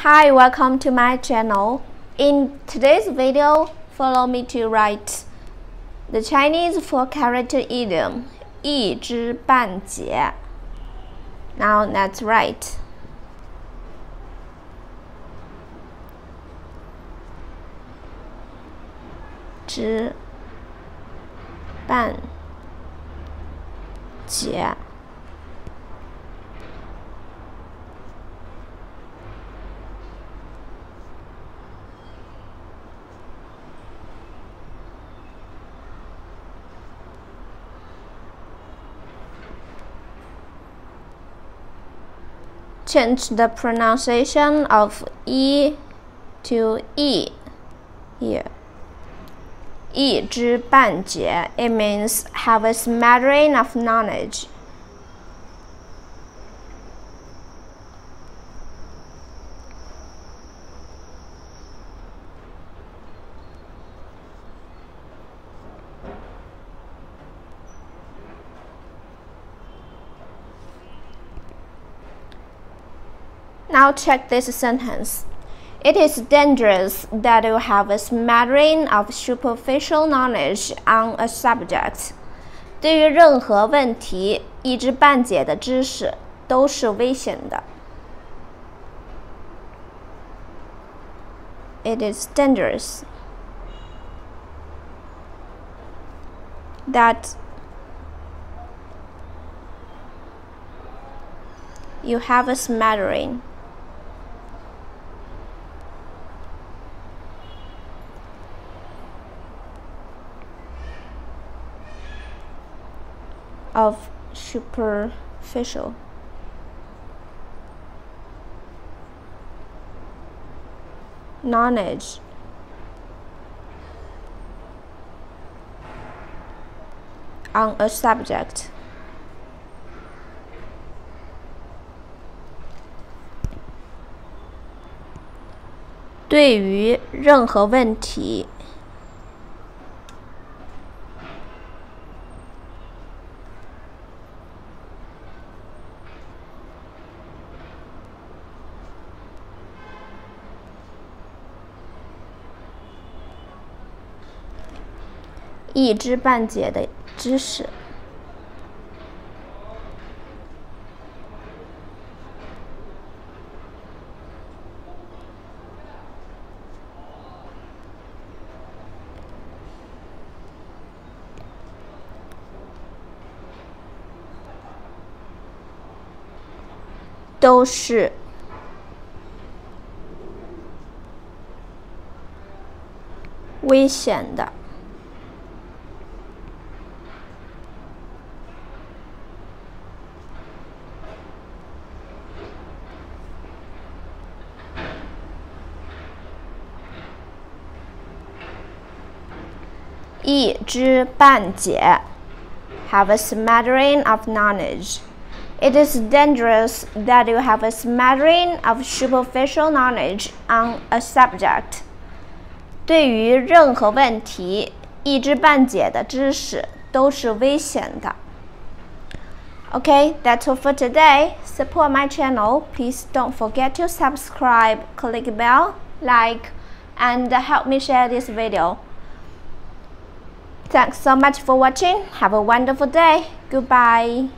Hi, welcome to my channel. In today's video, follow me to write the Chinese 4-character idiom 一知半解. Now let's write. 知半解. Change the pronunciation of "一" to "一" here. 一知半解 it means have a smattering of knowledge. Now check this sentence. It is dangerous that you have a smattering of superficial knowledge on a subject. 对于任何问题，一知半解的知识都是危险的。It is dangerous that you have a smattering of superficial knowledge on a subject. 对于任何问题，一知半解的知识，都是危险的。一知半解 have a smattering of knowledge. It is dangerous that you have a smattering of superficial knowledge on a subject. 对于任何问题，一知半解的知識都是危險的。Okay, that's all for today. Support my channel. Please don't forget to subscribe, click bell, like, and help me share this video. Thanks so much for watching. Have a wonderful day. Goodbye.